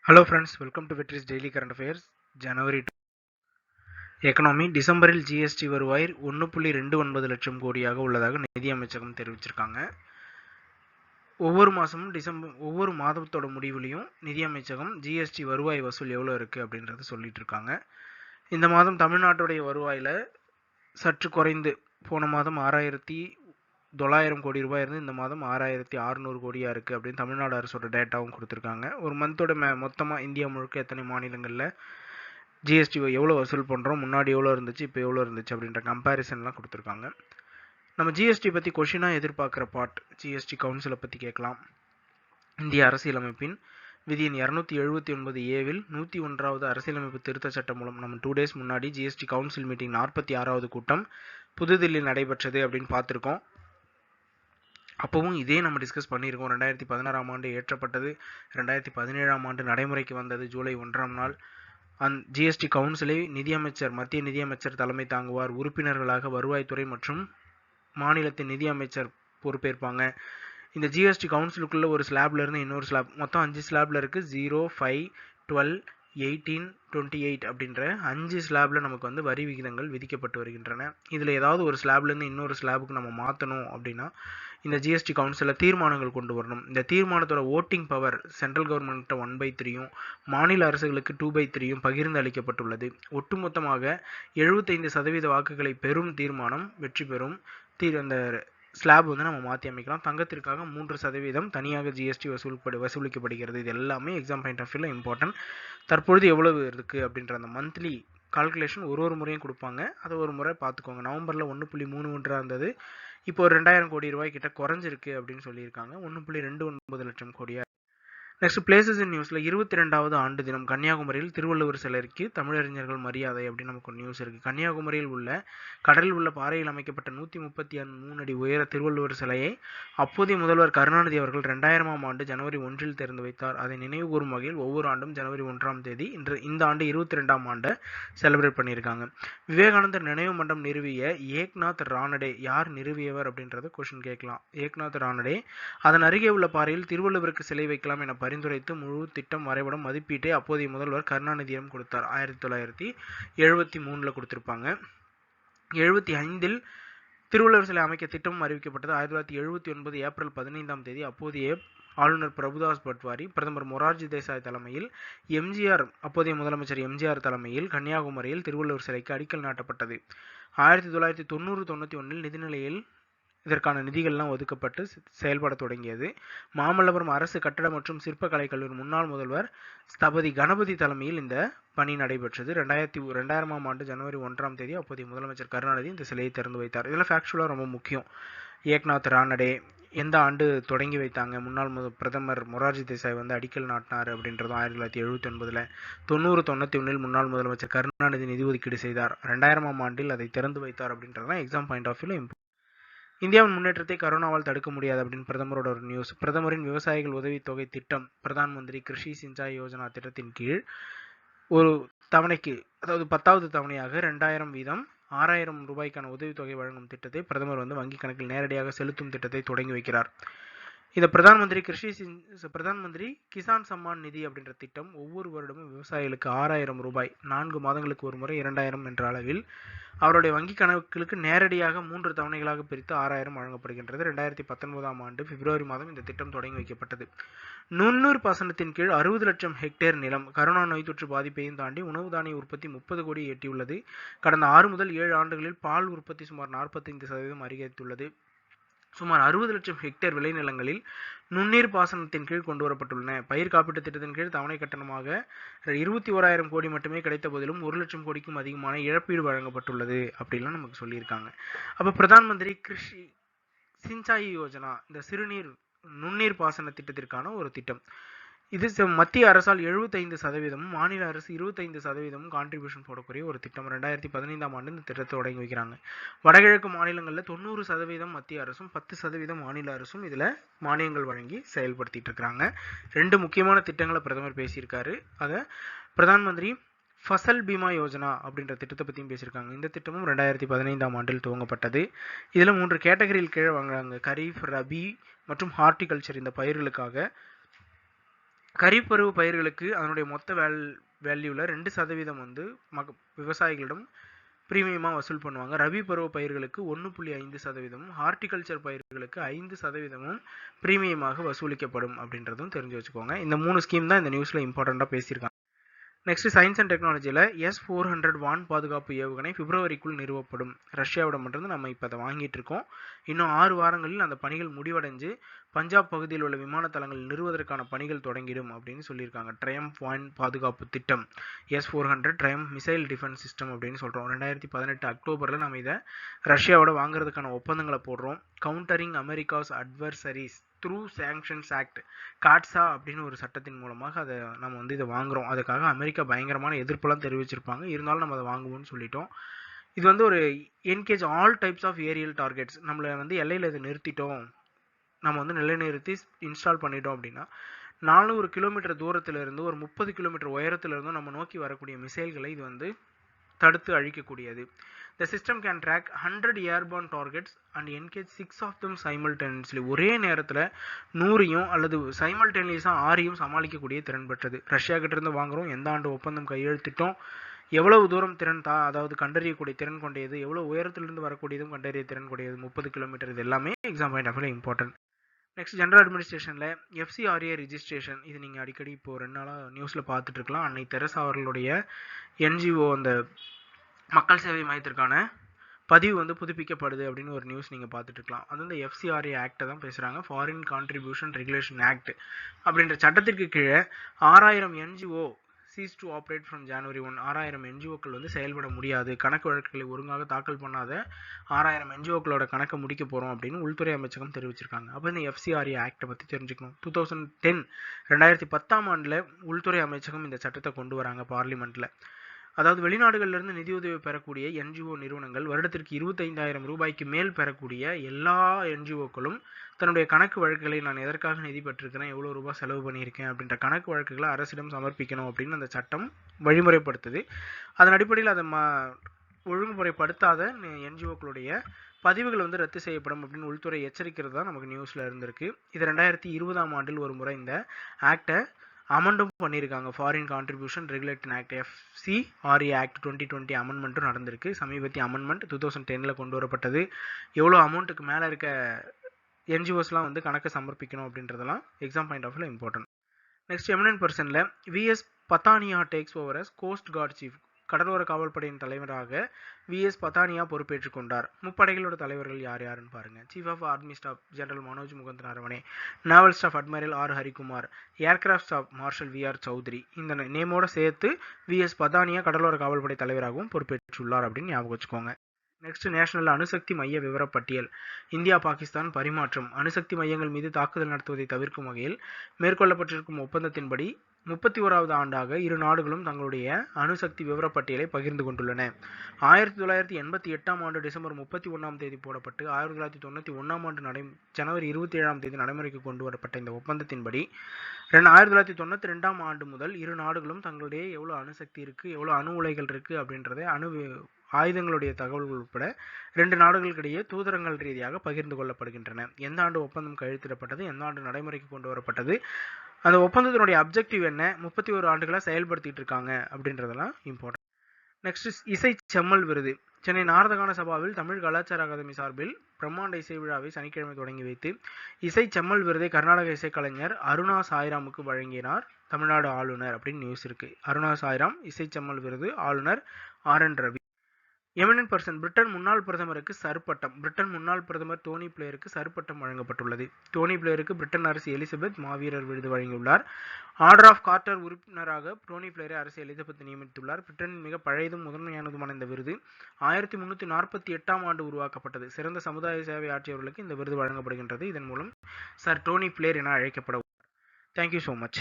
Hello friends, welcome to Vetrii's Daily Current Affairs, January 2. Economy டிசம்பரில் GST வருவாய் 1.29 லட்சம் கோடியாக உள்ளதாக நிதி அமைச்சகம் தெரிவிச்சிருக்காங்க. ஒவ்வொரு மாதத்தோட முடிவுலையும் நிதி அமைச்சகம் ஜிஎஸ்டி வருவாய் வசூல் எவ்வளோ இருக்குது அப்படின்றத சொல்லிட்டு இருக்காங்க. இந்த மாதம் தமிழ்நாட்டுடைய வருவாயில் சற்று குறைந்து போன மாதம் 6,900 கோடி ரூபாய் இருந்து இந்த மாதம் 6,600 கோடியாக இருக்குது அப்படின்னு தமிழ்நாடு அரசோட டேட்டாவும் கொடுத்துருக்காங்க. ஒரு மந்தோட மொத்தமாக இந்தியா முழுக்க எத்தனை மாநிலங்களில் ஜிஎஸ்டி எவ்வளோ வசூல் பண்ணுறோம், முன்னாடி எவ்வளோ இருந்துச்சு, இப்போ எவ்வளோ இருந்துச்சு அப்படின்ற கம்பேரிசன்லாம் கொடுத்துருக்காங்க. நம்ம ஜிஎஸ்டி பற்றி கொஷினாக எதிர்பார்க்குற பார்ட் ஜிஎஸ்டி கவுன்சிலை பற்றி கேட்கலாம். இந்திய அரசியலமைப்பின் விதி எண் 279A-வில் 101வது அரசியலமைப்பு திருத்த சட்டம் மூலம் நம்ம 2 days முன்னாடி ஜிஎஸ்டி கவுன்சில் மீட்டிங் 46வது கூட்டம் புதுதில்லியில் நடைபெற்றது அப்படின்னு பார்த்துருக்கோம். அப்போவும் இதே நம்ம டிஸ்கஸ் பண்ணியிருக்கோம். 2016ஆம் ஆண்டு ஏற்றப்பட்டது, 2017ஆம் ஆண்டு நடைமுறைக்கு வந்தது ஜூலை 1ஆம் நாள். ஜிஎஸ்டி கவுன்சிலை மத்திய நிதியமைச்சர் தலைமை தாங்குவார். உறுப்பினர்களாக வருவாய்த்துறை மற்றும் மாநிலத்தின் நிதி அமைச்சர் பொறுப்பேற்பாங்க. இந்த ஜிஎஸ்டி கவுன்சிலுக்குள்ள ஒரு ஸ்லாப்ல இருந்து இன்னொரு ஸ்லாப், மொத்தம் 5 ஸ்லாப்ல இருக்கு. 0, 5, 12, 18, 28 அப்படின்ற 5 ஸ்லாப்ல நமக்கு வந்து வரி விகிதங்கள் விதிக்கப்பட்டு வருகின்றன. இதில் ஏதாவது ஒரு ஸ்லாப்ல இருந்து இன்னொரு ஸ்லாபுக்கு நம்ம மாற்றணும் அப்படின்னா இந்த ஜிஎஸ்டி கவுன்சிலில் தீர்மானங்கள் கொண்டு வரணும். இந்த தீர்மானத்தோட ஓட்டிங் பவர் சென்ட்ரல் கவர்மெண்ட்டை 1/3யும் மாநில அரசுகளுக்கு 2/3யும் பகிர்ந்து அளிக்கப்பட்டுள்ளது. ஒட்டுமொத்தமாக 75% வாக்குகளை பெறும் தீர்மானம் வெற்றி பெறும். அந்த ஸ்லாப் வந்து நம்ம மாற்றி அமைக்கலாம். தங்கத்திற்காக 3% தனியாக ஜிஎஸ்டி வசூலிக்கப்படுகிறது. இது எல்லாமே எக்ஸாம் பாயிண்ட் ஆஃப் வியூவில் இம்பார்ட்டன்ட். தற்பொழுது எவ்வளவு இருக்குது அப்படின்ற அந்த மந்த்லி கால்குலேஷன் ஒரு முறையும் கொடுப்பாங்க. அதை ஒரு முறை பார்த்துக்கோங்க. நவம்பரில் 1.31 இருந்தது, இப்போ ஒரு 2000 கோடி ரூபாய் கிட்ட குறைஞ்சிருக்கு அப்படின்னு சொல்லியிருக்காங்க. 1.29 லட்சம் கோடியா. நெக்ஸ்ட் பிளேசஸ் இன் நியூஸில் 22வது ஆண்டு தினம் கன்னியாகுமரியில் திருவள்ளுவர் சிலைக்கு தமிழறிஞர்கள் மரியாதை அப்படின்னு நமக்கு ஒரு நியூஸ் இருக்குது. கன்னியாகுமரியில் உள்ள கடலில் உள்ள பாறையில் அமைக்கப்பட்ட 133 அடி உயர திருவள்ளுவர் சிலையை அப்போதைய முதல்வர் கருணாநிதி அவர்கள் 2000ஆம் ஆண்டு ஜனவரி 1 திறந்து வைத்தார். அதை நினைவு கூறும் வகையில் ஒவ்வொரு ஆண்டும் ஜனவரி 1ஆம் தேதி இந்த ஆண்டு 22ஆம் ஆண்டை செலிப்ரேட் பண்ணியிருக்காங்க. விவேகானந்தர் நினைவு மன்றம் நிறுவிய ஏக்நாத் ரானடே யார் நிறுவியவர் அப்படின்றத கொஸ்டின் கேட்கலாம். ஏக்நாத் ரானடே அதன் அருகே உள்ள பாறையில் திருவள்ளுவருக்கு சிலை வைக்கலாம் என பரிந்துரைத்து முழு திட்டம் வரைபடம் மதிப்பீட்டை அப்போதைய முதல்வர் கருணாநிதியிடம் கொடுத்தார். 1973 கொடுத்திருப்பாங்க. 75 திருவள்ளுவர் சிலை அமைக்க திட்டம் அறிவிக்கப்பட்டது. 1979 ஏப்ரல் 15ஆம் தேதி அப்போதைய ஆளுநர் பிரபுதாஸ் பட்வாரி பிரதமர் மொரார்ஜி தேசாய் தலைமையில் அப்போதைய முதலமைச்சர் எம்ஜிஆர் தலைமையில் கன்னியாகுமரியில் திருவள்ளுவர் சிலைக்கு அடிக்கல் நாட்டப்பட்டது. 1990-91 நிதிநிலையில் இதற்கான நிதிகள்லாம் ஒதுக்கப்பட்டு செயல்பட தொடங்கியது. மாமல்லபுரம் அரசு கட்டட மற்றும் சிற்பக்கலை கல்லூரி முன்னாள் முதல்வர் ஸ்தபதி கணபதி தலைமையில் இந்த பணி நடைபெற்றது. 2000ஆம் ஆண்டு ஜனவரி 1ஆம் தேதி அப்போதைய முதலமைச்சர் கருணாநிதி இந்த சிலையை திறந்து வைத்தார். இதெல்லாம் ஃபேக்சுவலாக ரொம்ப முக்கியம். ஏக்நாத் ரானடே எந்த ஆண்டு தொடங்கி வைத்தாங்க, முன்னாள் பிரதமர் மொரார்ஜி தேசாய் வந்து அடிக்கல் நாட்டினார் அப்படின்றதும் 1979. 90-91 முன்னாள் முதலமைச்சர் கருணாநிதி நிதி ஒதுக்கீடு செய்தார். 2000ஆம் ஆண்டில் அதை திறந்து வைத்தார் அப்படின்றதுதான் எக்ஸாம் பாயிண்ட் ஆஃப் வியூவில் இம்பார்ட்டன்ட். இந்தியாவின் முன்னேற்றத்தை கரோனாவால் தடுக்க முடியாது அப்படின்னு பிரதமரோட ஒரு நியூஸ். பிரதமரின் விவசாயிகள் உதவித்தொகை திட்டம் பிரதான் மந்திரி கிருஷி சிஞ்சாய் யோஜனா திட்டத்தின் கீழ் ஒரு தவணைக்கு, அதாவது 10வது தவணையாக 2000 வீதம் 6000 ரூபாய்க்கான உதவித்தொகை வழங்கும் திட்டத்தை பிரதமர் வந்து வங்கி கணக்கில் நேரடியாக செலுத்தும் திட்டத்தை தொடங்கி வைக்கிறார். இந்த பிரதான் மந்திரி கிசான் சம்மான் நிதி அப்படின்ற திட்டம் ஒவ்வொரு வருடமும் விவசாயிகளுக்கு 6000 ரூபாய் 4 மாதங்களுக்கு ஒரு முறை 2000 என்ற அளவில் அவருடைய வங்கி கணக்குகளுக்கு நேரடியாக 3 தவணைகளாக பிரித்து 6000 வழங்கப்படுகின்றது. 2019ஆம் ஆண்டு பிப்ரவரி மாதம் இந்த திட்டம் தொடங்கி வைக்கப்பட்டது. நுண்ணூர் பாசனத்தின் கீழ் 60 லட்சம் ஹெக்டேர் நிலம் கரோனா நோய் தொற்று பாதிப்பையும் தாண்டி உணவு தானிய உற்பத்தி 30 கோடி எட்டியுள்ளது. கடந்த 6 முதல் 7 ஆண்டுகளில் பால் உற்பத்தி சுமார் 45% அதிகரித்துள்ளது. சுமார் 60 லட்சம் ஹெக்டேர் விளைநிலங்களில் நுண்ணீர் பாசனத்தின் கீழ் கொண்டு வரப்பட்டுள்ளன. பயிர் காப்பீட்டு திட்டத்தின் கீழ் தவணை கட்டணமாக 21,000 கோடி மட்டுமே கிடைத்த போதிலும் 1 லட்சம் கோடிக்கும் அதிகமான இழப்பீடு வழங்கப்பட்டுள்ளது அப்படின்லாம் நமக்கு சொல்லியிருக்காங்க. அப்போ பிரதான் மந்திரி கிருஷி சிஞ்சாய் யோஜனா இந்த சிறுநீர் நுண்ணீர் பாசன திட்டத்திற்கான ஒரு திட்டம். இது மத்திய அரசால் 75%, மாநில அரசு 25% கான்ட்ரிபியூஷன் போடக்கூடிய ஒரு திட்டம். 2015ஆம் ஆண்டு இந்த திட்டத்தை தொடங்கி வைக்கிறாங்க. வடகிழக்கு மாநிலங்களில் 90% மத்திய அரசும் 10% மாநில அரசும் இதில் மானியங்கள் வழங்கி செயல்படுத்திட்டு இருக்கிறாங்க. 2 முக்கியமான திட்டங்களை பிரதமர் பேசியிருக்காரு. அதை பிரதான் மந்திரி ஃபசல் பீமா யோஜனா அப்படின்ற திட்டத்தை பற்றியும் பேசியிருக்காங்க. இந்த திட்டமும் 2015ஆம் ஆண்டில் துவங்கப்பட்டது. இதில் 3 கேட்டகரியில் கீழே வாங்குறாங்க. கரீஃப், ரபி மற்றும் ஹார்டிகல்ச்சர் இந்த பயிர்களுக்காக கரீப் பருவ பயிர்களுக்கு அதனுடைய மொத்த வேல்யூல 2% வந்து விவசாயிகளிடம் பிரீமியமாக வசூல் பண்ணுவாங்க. ரபி பருவ பயிர்களுக்கு 1.5%, ஹார்டிகல்ச்சர் பயிர்களுக்கு 5% பிரீமியமாக வசூலிக்கப்படும் அப்படின்றதும் தெரிஞ்சு வச்சுக்கோங்க. இந்த 3 ஸ்கீம் தான் இந்த நியூஸ்ல இம்பார்ட்டண்டா பேசியிருக்காங்க. நெக்ஸ்ட் சயின்ஸ் அண்ட் டெக்னாலஜியில் S-400 வான் பாதுகாப்பு ஏவுகணை பிப்ரவரிக்குள் நிறுவப்படும். ரஷ்யாவிடம் மட்டும் நம்ம இப்போ அதை வாங்கிட்டு இருக்கோம். இன்னும் 6 வாரங்களில் அந்த பணிகள் முடிவடைஞ்சு பஞ்சாப் பகுதியில் உள்ள விமான தளங்கள் நிறுவதற்கான பணிகள் தொடங்கிடும் அப்படின்னு சொல்லியிருக்காங்க. ட்ரையம்ப் வான் பாதுகாப்பு திட்டம் S-400 triumph missile defence system அப்படின்னு சொல்கிறோம். 2018 அக்டோபரில் நம்ம இதை ரஷ்யாவோட வாங்குறதுக்கான ஒப்பந்தங்களை போடுறோம். Countering America's adversaries through sanctions act CAATSA அப்படின்னு ஒரு சட்டத்தின் மூலமாக அதை நம்ம வந்து இதை வாங்குறோம். அதுக்காக அமெரிக்கா பயங்கரமான எதிர்ப்பெல்லாம் தெரிவிச்சிருப்பாங்க. இருந்தாலும் நம்ம அதை வாங்குவோம்னு சொல்லிட்டோம். இது வந்து ஒரு engage all types of aerial targets. நம்மளை வந்து எல்லையில் இதை நிறுத்திட்டோம், நம்ம வந்து நிலைநிறுத்தி இன்ஸ்டால் பண்ணிட்டோம் அப்படின்னா 400 கிலோமீட்டர் தூரத்திலிருந்து ஒரு 30 கிலோமீட்டர் உயரத்திலிருந்தும் நம்ம நோக்கி வரக்கூடிய மிசைல்களை இது வந்து தடுத்து அழிக்கக்கூடியது. The system can track 100 airborne targets and engage 6 of them simultaneously. ஒரே நேரத்தில் 100 அல்லது சைமல்டேனியஸாக 6 சமாளிக்கக்கூடிய திறன் பெற்றது. ரஷ்யா கிட்ட இருந்து வாங்குறோம், எந்த ஆண்டு ஒப்பந்தம் கையெழுத்திட்டோம், எவ்வளவு தூரம் திறன் அதாவது கண்டறியக்கூடிய திறன் கொண்டது, எவ்வளவு உயரத்திலிருந்து வரக்கூடியதும் கண்டறிய திறன் கொண்டது, 30 கிலோமீட்டர், இது எல்லாமே exam point of view important. Next general அட்மினிஸ்ட்ரேஷனில் FCRA ரிஜிஸ்ட்ரேஷன். இது நீங்கள் அடிக்கடி இப்போ 2 நாளாக நியூஸில் பார்த்துட்டு இருக்கலாம். அன்னை தெரசா அவர்களுடைய NGO அந்த மக்கள் சேவை மையத்திற்கான பதிவு வந்து புதுப்பிக்கப்படுது அப்படின்னு ஒரு நியூஸ் நீங்கள் பார்த்துட்டு இருக்கலாம். அது வந்து FCRA ஆக்டை தான் பேசுகிறாங்க. ஃபாரின் கான்ட்ரிபியூஷன் ரெகுலேஷன் ஆக்ட் அப்படின்ற சட்டத்திற்கு கீழே 6000 NGO cheese to operate from ஜனவரி 1. 6000 NGOக்கள் வந்து செயல்பட முடியாது. கணக்கு வழக்குகளை ஒழுங்காக தாக்கல் பண்ணாத 6000 NGOக்களோட கணக்கை முடிக்க போகிறோம் அப்படின்னு உள்துறை அமைச்சகம் தெரிவிச்சிருக்காங்க. அப்போ இந்த FCRA ஆக்டை பற்றி தெரிஞ்சுக்கணும். 2010 ஆண்டில் உள்துறை அமைச்சகம் இந்த சட்டத்தை கொண்டு வராங்க பார்லிமெண்ட்டில். அதாவது வெளிநாடுகளிலிருந்து நிதியுதவி பெறக்கூடிய NGO நிறுவனங்கள் வருடத்திற்கு 25,000 ரூபாய்க்கு மேல் பெறக்கூடிய எல்லா NGOக்களும் தன்னுடைய கணக்கு வழக்குகளை நான் எதற்காக நிதி பெற்றிருக்கிறேன், எவ்வளோ ரூபாய் செலவு பண்ணியிருக்கேன் அப்படின்ற கணக்கு வழக்குகளை அரசிடம் சமர்ப்பிக்கணும் அப்படின்னு அந்த சட்டம் வழிமுறைப்படுத்துது. அதன் அடிப்படையில் அதை ஒழுங்குமுறைப்படுத்தாத NGOக்களுடைய பதிவுகள் வந்து ரத்து செய்யப்படும் அப்படின்னு உள்துறை எச்சரிக்கிறது தான் நமக்கு நியூஸில் இருந்திருக்கு. இது 2020 ஆண்டில் ஒரு முறை இந்த ஆக்டை அமெண்டும் பண்ணியிருக்காங்க. Foreign contribution regulating act FCRA act 2020 அமெண்ட்மெண்ட்டும் நடந்திருக்கு. சமீபத்திய அமெண்ட்மெண்ட் 2010 கொண்டு வரப்பட்டது. எவ்வளோ அமௌண்ட்டுக்கு மேலே இருக்க NGOஸ்லாம் வந்து கணக்கை சமர்ப்பிக்கணும் அப்படின்றதெல்லாம் exam point of view important. Next eminent பர்சனில் VS Pathania takes over as coast guard chief. கடலோர காவல்படையின் தலைவராக VS பத்தானியா பொறுப்பேற்றுக் கொண்டார். முப்படைகளோட தலைவர்கள் யார் யாருன்னு பாருங்க. Chief of army staff general Manoj Mukund Naravane, naval staff admiral R Harikumar, aircraft staff marshal VR Chaudhari. இந்த நேமோட சேர்த்து VS பத்தானியா கடலோர காவல்படை தலைவராகவும் பொறுப்பேற்றுள்ளார் அப்படின்னு ஞாபகம் வச்சுக்கோங்க. நெக்ஸ்ட் நேஷனல் அணுசக்தி மைய விவரப்பட்டியல். இந்தியா பாகிஸ்தான் பரிமாற்றம். அணுசக்தி மையங்கள் மீது தாக்குதல் நடத்துவதை தவிர்க்கும் வகையில் மேற்கொள்ளப்பட்டிருக்கும் ஒப்பந்தத்தின்படி 31வது ஆண்டாக இரு நாடுகளும் தங்களுடைய அணுசக்தி விவரப்பட்டியலை பகிர்ந்து கொண்டுள்ளன. 1988 ஆண்டு டிசம்பர் 31 தேதி போடப்பட்டு 1991 ஆண்டு ஜனவரி 27 தேதி நடைமுறைக்கு கொண்டு வரப்பட்ட இந்த ஒப்பந்தத்தின்படி 1992 ஆண்டு முதல் இரு நாடுகளும் தங்களுடைய எவ்வளோ அணுசக்தி இருக்குது, எவ்வளோ அணு உலைகள் இருக்குது அப்படின்றத ஆயுதங்களுடைய தகவல்கள் உட்பட 2 நாடுகளுக்கிடையே தூதரங்கள் ரீதியாக பகிர்ந்து கொள்ளப்படுகின்றன. எந்த ஆண்டு ஒப்பந்தம் கையெழுத்திடப்பட்டது, எந்த ஆண்டு நடைமுறைக்கு கொண்டு வரப்பட்டது, அந்த ஒப்பந்தத்தினுடைய அப்ஜெக்டிவ் என்ன, 31 ஆண்டுகளாக செயல்படுத்திட்டு இருக்காங்க அப்படின்றதெல்லாம் இம்பார்ட்டன்ட். நெக்ஸ்ட் இசை செம்மல் விருது. சென்னை நாரதகான சபாவில் தமிழ் கலாச்சார அகாதமி சார்பில் பிரம்மாண்ட இசை விழாவை சனிக்கிழமை தொடங்கி வைத்து இசை செம்மல் விருதை கர்நாடக இசைக்கலைஞர் அருணா சாய்ராமுக்கு வழங்கினார் தமிழ்நாடு ஆளுநர் அப்படின்னு நியூஸ் இருக்கு. அருணா சாய்ராம் இசை செம்மல் விருது, ஆளுநர் RN Ravi. Eminent person. Britain முன்னாள் பிரதமருக்கு சர்பட்டம். பிரிட்டன் முன்னாள் பிரதமர் டோனி பிளேருக்கு சர்பட்டம் வழங்கப்பட்டுள்ளது. டோனி பிளேருக்கு பிரிட்டன் அரசு எலிசபெத் மாவீரர் விருது வழங்கியுள்ளார். ஆர்டர் ஆஃப் கார்ட்டர் உறுப்பினராக டோனி பிளேரை அரசு எலிசபெத் நியமித்துள்ளார். பிரிட்டனின் மிக பழையதும் முதன்மையானதுமான இந்த விருது 1348 ஆண்டு உருவாக்கப்பட்டது. சிறந்த சமுதாய சேவை ஆற்றியவர்களுக்கு இந்த விருது வழங்கப்படுகின்றது. இதன் மூலம் சர் டோனி பிளேர் என அழைக்கப்பட. Thank you so much.